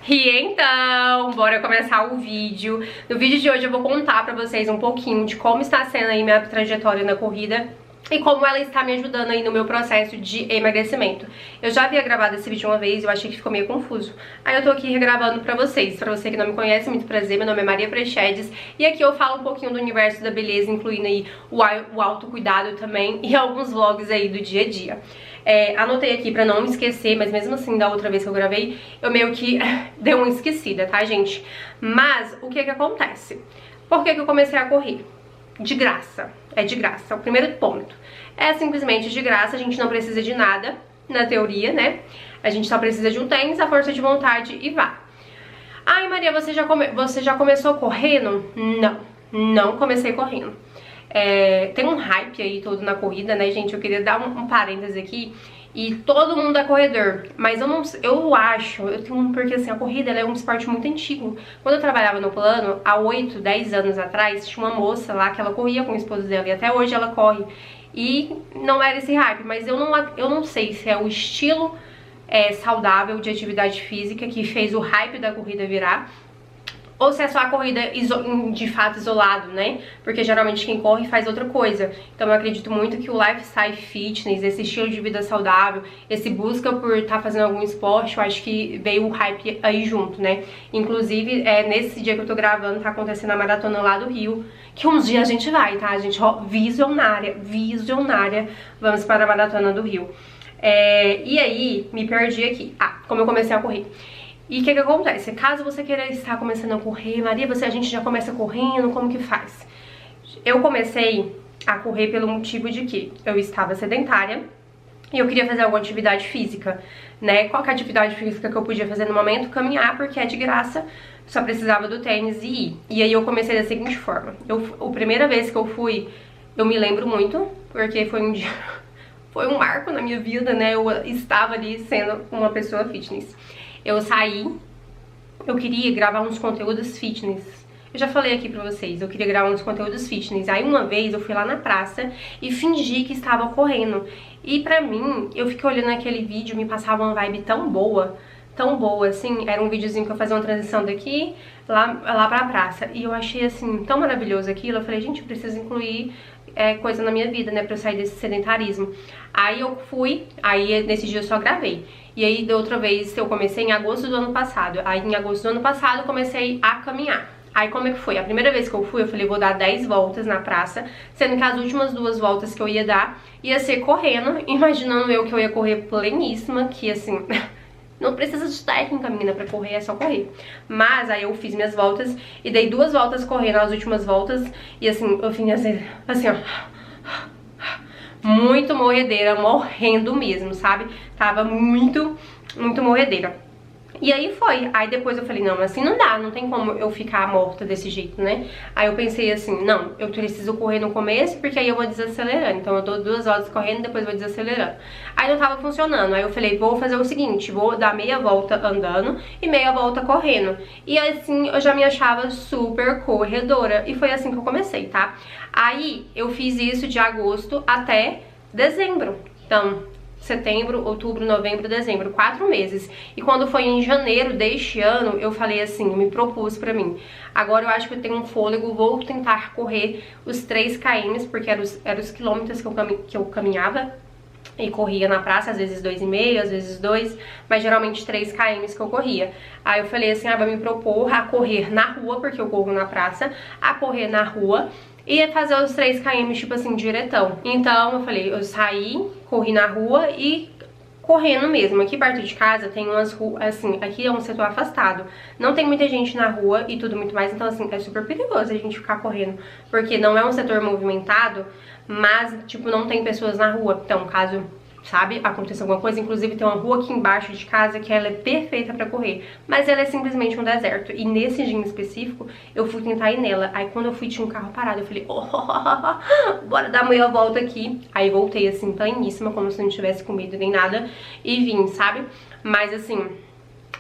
E então, bora começar o vídeo. No vídeo de hoje eu vou contar pra vocês um pouquinho de como está sendo aí minha trajetória na corrida e como ela está me ajudando aí no meu processo de emagrecimento. Eu já havia gravado esse vídeo uma vez e eu achei que ficou meio confuso. Aí eu tô aqui regravando pra vocês. Pra você que não me conhece, muito prazer, meu nome é Maria Prechedes e aqui eu falo um pouquinho do universo da beleza, incluindo aí o autocuidado também e alguns vlogs aí do dia a dia. Anotei aqui pra não me esquecer, mas mesmo assim, da outra vez que eu gravei, eu meio que dei uma esquecida, tá, gente? Mas, o que que acontece? Por que que eu comecei a correr? De graça. É de graça, é o primeiro ponto. É simplesmente de graça, a gente não precisa de nada, na teoria, né? A gente só precisa de um tênis, a força de vontade e vá. Ai, Maria, você já começou correndo? Não comecei correndo. Tem um hype aí todo na corrida, né, gente? Eu queria dar um parênteses aqui. E todo mundo é corredor, mas porque assim, a corrida ela é um esporte muito antigo. Quando eu trabalhava no plano, há 8, 10 anos atrás, tinha uma moça lá que ela corria com o esposo dela e até hoje ela corre. E não era esse hype, mas eu não sei se é o estilo saudável de atividade física que fez o hype da corrida virar, ou se é só a corrida de fato isolado, né? Porque geralmente quem corre faz outra coisa. Então eu acredito muito que o lifestyle fitness, esse estilo de vida saudável, esse busca por estar fazendo algum esporte, eu acho que veio o hype aí junto, né? Inclusive, nesse dia que eu tô gravando, tá acontecendo a maratona lá do Rio, que uns dias a gente vai, tá? A gente, ó, visionária, vamos para a maratona do Rio. E aí, me perdi aqui. Como eu comecei a correr. E o que acontece? Caso você queira estar começando a correr, Maria, a gente já começa correndo, como que faz? Eu comecei a correr pelo motivo de que eu estava sedentária e eu queria fazer alguma atividade física, né? Qual que é a atividade física que eu podia fazer no momento? Caminhar, porque é de graça, só precisava do tênis e ir. E aí eu comecei da seguinte forma. A primeira vez que eu fui, eu me lembro muito, porque foi um dia... Foi um marco na minha vida, né? Eu estava ali sendo uma pessoa fitness. Eu saí, eu queria gravar uns conteúdos fitness. Eu já falei aqui pra vocês, eu queria gravar uns conteúdos fitness. Aí uma vez eu fui lá na praça e fingi que estava correndo. E pra mim, eu fiquei olhando aquele vídeo, me passava uma vibe tão boa assim. Era um videozinho que eu fazia uma transição daqui, lá pra praça. E eu achei assim, tão maravilhoso aquilo. Eu falei, gente, eu preciso incluir coisa na minha vida, né, pra eu sair desse sedentarismo. Aí eu fui, nesse dia eu só gravei. E aí da outra vez eu comecei em agosto do ano passado. Aí em agosto do ano passado eu comecei a caminhar. Aí como é que foi? A primeira vez que eu fui, eu falei, vou dar 10 voltas na praça, sendo que as últimas 2 voltas que eu ia dar ia ser correndo, imaginando eu que eu ia correr pleníssima, que assim... Não precisa de técnica, menina, pra correr, é só correr. Mas aí eu fiz minhas voltas e dei 2 voltas correndo as últimas voltas. E assim, eu fiz assim, ó, muito morredeira, morrendo mesmo, sabe? Tava muito morredeira. E aí foi, aí depois eu falei, não, assim não dá, não tem como eu ficar morta desse jeito, né? Aí eu pensei assim, não, eu preciso correr no começo, porque aí eu vou desacelerando. Então eu dou 2 voltas correndo, depois vou desacelerando. Aí não tava funcionando, aí eu falei, vou fazer o seguinte, vou dar meia volta andando e meia volta correndo. E assim eu já me achava super corredora, e foi assim que eu comecei, tá? Aí eu fiz isso de agosto até dezembro, então... Setembro, outubro, novembro, dezembro, 4 meses. E quando foi em janeiro deste ano, eu falei assim, me propus pra mim, agora eu acho que eu tenho um fôlego, vou tentar correr os 3 km, porque eram os quilômetros que eu caminhava e corria na praça, às vezes 2,5, às vezes 2, mas geralmente 3 km que eu corria. Aí eu falei assim, vou me propor a correr na rua, porque eu corro na praça, a correr na rua e fazer os 3 km, tipo assim, diretão. Então eu falei, eu saí, corri na rua e correndo mesmo. Aqui perto de casa tem umas ruas, assim, aqui é um setor afastado. Não tem muita gente na rua e tudo muito mais, então assim, é super perigoso a gente ficar correndo. Porque não é um setor movimentado, mas, tipo, não tem pessoas na rua. Então, caso... sabe, aconteça alguma coisa, inclusive tem uma rua aqui embaixo de casa que ela é perfeita pra correr, mas ela é simplesmente um deserto, e nesse dia em específico, eu fui tentar ir nela, aí quando eu fui tinha um carro parado, eu falei, bora dar meia volta aqui, aí voltei assim, pleníssima, como se não tivesse comido nem nada, e vim, sabe, mas assim...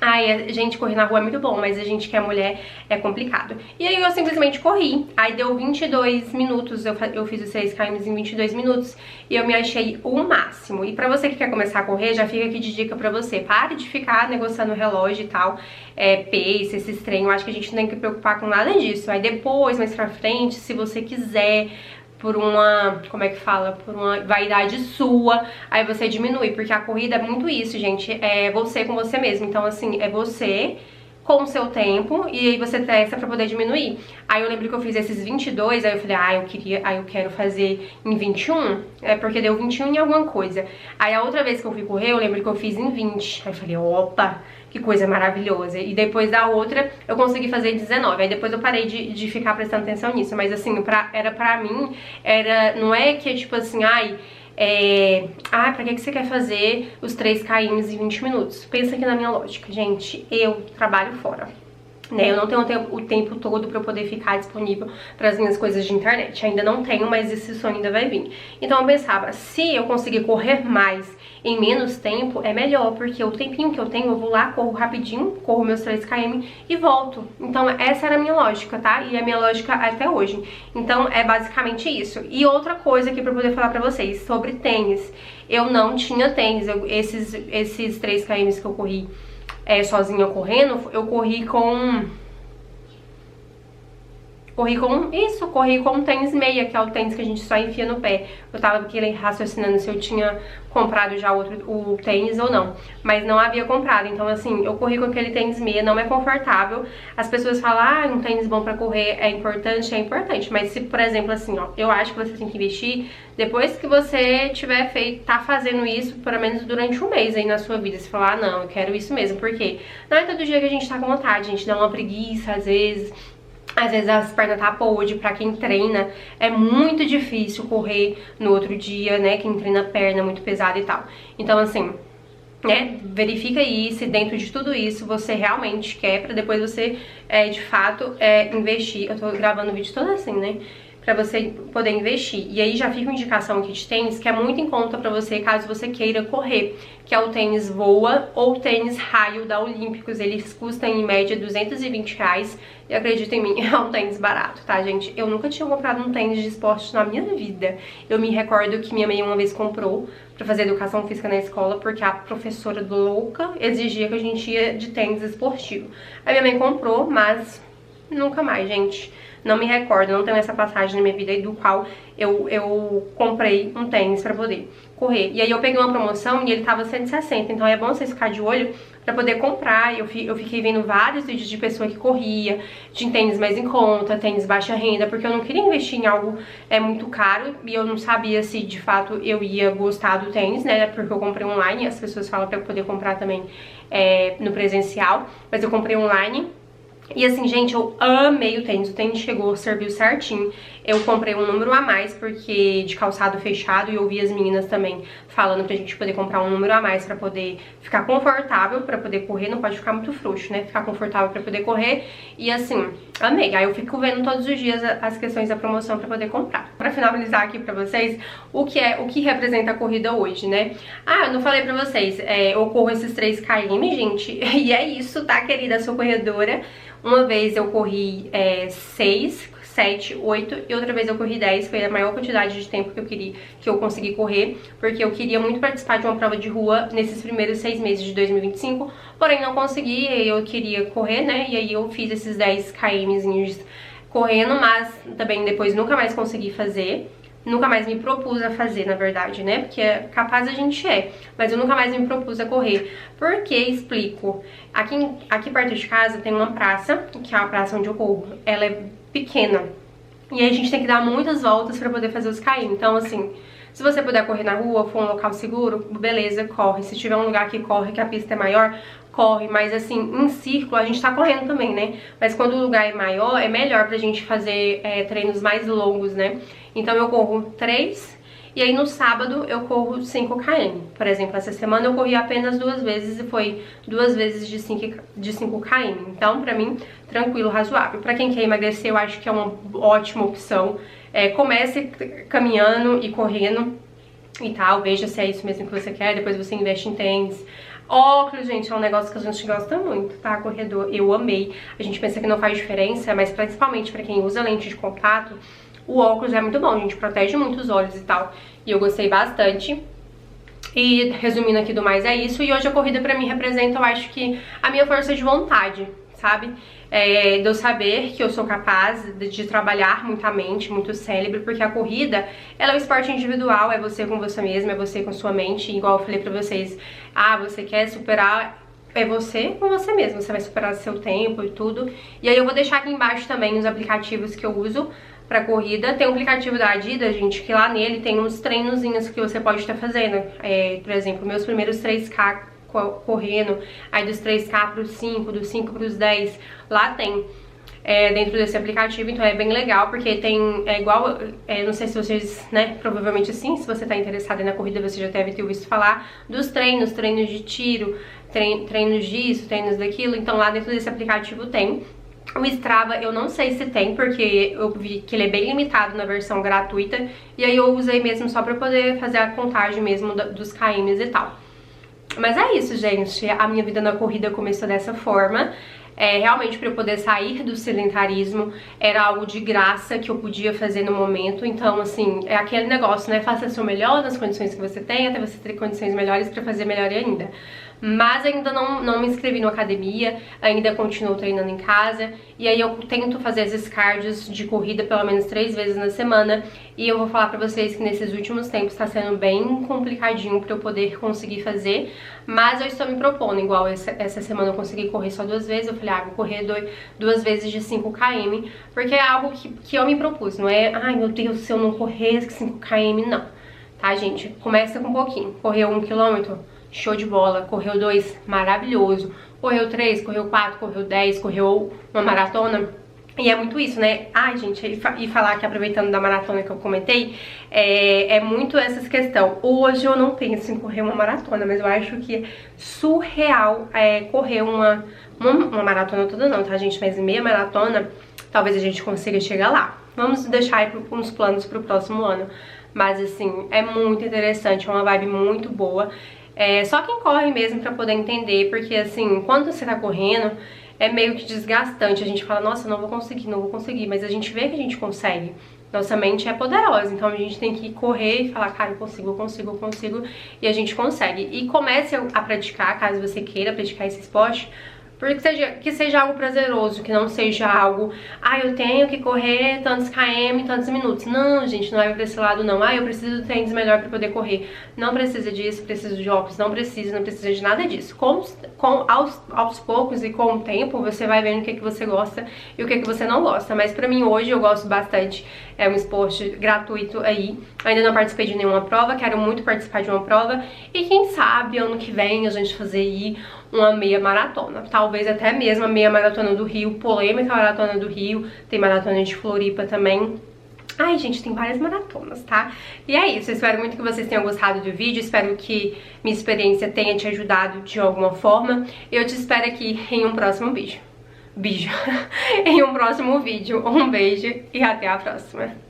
Ai, gente, correr na rua é muito bom, mas a gente que é mulher é complicado. E aí eu simplesmente corri. Aí deu 22 minutos, eu fiz os 6 km em 22 minutos e eu me achei o máximo. E pra você que quer começar a correr, já fica aqui de dica pra você. Pare de ficar negociando relógio e tal, pace, esses treinos. Eu acho que a gente não tem que preocupar com nada disso. Aí depois, mais pra frente, se você quiser, por uma, como é que fala, por uma vaidade sua, aí você diminui, porque a corrida é muito isso, gente, é você com você mesmo. Então assim, é você com o seu tempo e aí você testa pra poder diminuir. Aí eu lembro que eu fiz esses 22, aí eu falei, eu quero fazer em 21, porque deu 21 em alguma coisa. Aí a outra vez que eu fui correr, eu lembro que eu fiz em 20, aí eu falei, opa, que coisa maravilhosa. E depois da outra, eu consegui fazer 19. Aí depois eu parei de ficar prestando atenção nisso. Mas assim, era pra mim, não é que tipo assim, pra que você quer fazer os 3 km em 20 minutos? Pensa aqui na minha lógica, gente, eu trabalho fora. Né, eu não tenho o tempo todo pra eu poder ficar disponível para as minhas coisas de internet. Ainda não tenho, mas esse sonho ainda vai vir. Então eu pensava, se eu conseguir correr mais em menos tempo, é melhor, porque o tempinho que eu tenho, eu vou lá, corro rapidinho, corro meus 3 km e volto. Então essa era a minha lógica, tá? E a minha lógica até hoje. Então é basicamente isso. E outra coisa aqui pra eu poder falar pra vocês, sobre tênis. Eu não tinha tênis, esses 3 km que eu corri sozinha correndo, eu corri com um tênis meia, que é o tênis que a gente só enfia no pé. Eu tava aqui raciocinando se eu tinha comprado já o tênis ou não, mas não havia comprado. Então assim, eu corri com aquele tênis meia, não é confortável. As pessoas falam, um tênis bom pra correr é importante, mas se, por exemplo, assim, ó, eu acho que você tem que investir depois que você tá fazendo isso, pelo menos durante um mês aí na sua vida. Você falar, não, eu quero isso mesmo, porque não é todo dia que a gente tá com vontade, a gente dá uma preguiça, às vezes as pernas tá podre. Pra quem treina é muito difícil correr no outro dia, né, quem treina perna muito pesada e tal. Então assim, verifica aí se dentro de tudo isso você realmente quer, pra depois você de fato investir. Eu tô gravando o vídeo todo assim, né, pra você poder investir. E aí já fica uma indicação aqui de tênis que é muito em conta pra você caso você queira correr, que é o tênis Voa ou o tênis Raio da Olímpicos. Eles custam em média R$220 e acredita em mim, é um tênis barato, tá, gente? Eu nunca tinha comprado um tênis de esporte na minha vida. Eu me recordo que minha mãe uma vez comprou pra fazer educação física na escola, porque a professora louca exigia que a gente ia de tênis esportivo. Aí minha mãe comprou, mas nunca mais, gente. Não me recordo, não tenho essa passagem na minha vida do qual eu comprei um tênis pra poder correr. E aí eu peguei uma promoção e ele tava 160, então é bom vocês ficarem de olho pra poder comprar. Eu fiquei vendo vários vídeos de pessoa que corria, de tênis mais em conta, tênis baixa renda, porque eu não queria investir em algo muito caro e eu não sabia se de fato eu ia gostar do tênis, né, porque eu comprei online. As pessoas falam pra eu poder comprar também no presencial, mas eu comprei online. E assim, gente, eu amei o tênis chegou, serviu certinho. Eu comprei um número a mais, porque de calçado fechado, e eu vi as meninas também falando pra gente poder comprar um número a mais pra poder ficar confortável, pra poder correr, não pode ficar muito frouxo, né? Ficar confortável pra poder correr, e assim, amei. Aí eu fico vendo todos os dias as questões da promoção pra poder comprar. Pra finalizar aqui pra vocês, o que representa a corrida hoje, né? Eu não falei pra vocês, eu corro esses 3 km, gente, e é isso, tá, querida? Sou corredora. Uma vez eu corri 6, 7, 8 e outra vez eu corri 10, foi a maior quantidade de tempo que eu consegui correr, porque eu queria muito participar de uma prova de rua nesses primeiros 6 meses de 2025, porém não consegui, eu queria correr, né, e aí eu fiz esses 10 kmzinhos correndo, mas também depois nunca mais consegui fazer. Nunca mais me propus a fazer, na verdade, né? Porque capaz a gente mas eu nunca mais me propus a correr. Por que? Explico. Aqui perto de casa tem uma praça, que é a praça onde eu corro. Ela é pequena. E aí a gente tem que dar muitas voltas pra poder fazer os km. Então, assim, se você puder correr na rua, for um local seguro, beleza, corre. Se tiver um lugar que corre, que a pista é maior, corre. Mas assim, em círculo a gente tá correndo também, né? Mas quando o lugar é maior, é melhor pra gente fazer treinos mais longos, né? Então eu corro 3 e aí no sábado eu corro 5 km. Por exemplo, essa semana eu corri apenas 2 vezes e foi 2 vezes de 5 km. Então, pra mim, tranquilo, razoável. Pra quem quer emagrecer, eu acho que é uma ótima opção. Comece caminhando e correndo e tal, veja se é isso mesmo que você quer, depois você investe em tênis. Óculos, gente, é um negócio que a gente gosta muito, tá? Corredor, eu amei. A gente pensa que não faz diferença, mas principalmente pra quem usa lente de contato, o óculos é muito bom, a gente protege muito os olhos e tal. E eu gostei bastante. E resumindo aqui do mais é isso. E hoje a corrida pra mim representa, eu acho que, a minha força de vontade, sabe? De eu saber que eu sou capaz de trabalhar muito a mente, muito o cérebro, porque a corrida, ela é um esporte individual, é você com você mesmo, é você com sua mente, igual eu falei pra vocês, você quer superar, é você com você mesmo, você vai superar seu tempo e tudo. E aí eu vou deixar aqui embaixo também os aplicativos que eu uso pra corrida. Tem um aplicativo da Adidas, gente, que lá nele tem uns treinozinhos que você pode estar fazendo, por exemplo, meus primeiros 3K correndo, aí dos 3K pros 5, dos 5 pros 10, lá tem dentro desse aplicativo, então é bem legal, porque tem, igual, não sei se vocês, né, provavelmente sim, se você tá interessado na corrida, você já deve ter ouvido falar dos treinos de tiro, treinos disso, treinos daquilo, então lá dentro desse aplicativo tem. O Strava eu não sei se tem, porque eu vi que ele é bem limitado na versão gratuita, e aí eu usei mesmo só pra poder fazer a contagem mesmo dos KMs e tal. Mas é isso, gente, a minha vida na corrida começou dessa forma. Realmente para eu poder sair do sedentarismo era algo de graça que eu podia fazer no momento. Então, assim, é aquele negócio, né? Faça seu melhor nas condições que você tem, até você ter condições melhores para fazer melhor ainda. Mas ainda não me inscrevi na academia, ainda continuo treinando em casa. E aí eu tento fazer esses cardios de corrida pelo menos 3 vezes na semana. E eu vou falar pra vocês que nesses últimos tempos tá sendo bem complicadinho pra eu poder conseguir fazer. Mas eu estou me propondo, igual essa semana eu consegui correr só 2 vezes. Eu falei, vou correr 2 vezes de 5 km. Porque é algo que eu me propus, não é, ai meu Deus, se eu não correr 5 km, não. Tá, gente? Começa com um pouquinho. Correu 1 km? Show de bola. Correu 2, maravilhoso. Correu 3, correu 4, correu 10, correu uma maratona. E é muito isso, né? Ai, gente, e falar que aproveitando da maratona que eu comentei, é muito essa questão. Hoje eu não penso em correr uma maratona, mas eu acho que é surreal correr uma maratona toda não, tá, gente? Mas meia maratona, talvez a gente consiga chegar lá. Vamos deixar aí uns planos pro próximo ano. Mas, assim, é muito interessante, é uma vibe muito boa. Só quem corre mesmo pra poder entender, porque assim, quando você tá correndo, é meio que desgastante. A gente fala, nossa, não vou conseguir, mas a gente vê que a gente consegue. Nossa mente é poderosa, então a gente tem que correr e falar, cara, eu consigo, e a gente consegue. E comece a praticar, caso você queira praticar esse esporte, porque que seja algo prazeroso, que não seja algo, eu tenho que correr tantos km, tantos minutos. Não, gente, não é pra esse lado não. Eu preciso de tênis melhor pra poder correr. Não precisa disso, preciso de óculos, não precisa de nada disso. Aos poucos e com o tempo, você vai vendo o que você gosta e o que você não gosta. Mas pra mim hoje eu gosto bastante, é um esporte gratuito aí. Ainda não participei de nenhuma prova, quero muito participar de uma prova. E quem sabe ano que vem a gente fazer aí uma meia maratona, talvez até mesmo a meia maratona do Rio, polêmica maratona do Rio, tem maratona de Floripa também. Ai, gente, tem várias maratonas, tá? E é isso, eu espero muito que vocês tenham gostado do vídeo, espero que minha experiência tenha te ajudado de alguma forma. Eu te espero aqui em um próximo vídeo. Em um próximo vídeo. Um beijo e até a próxima.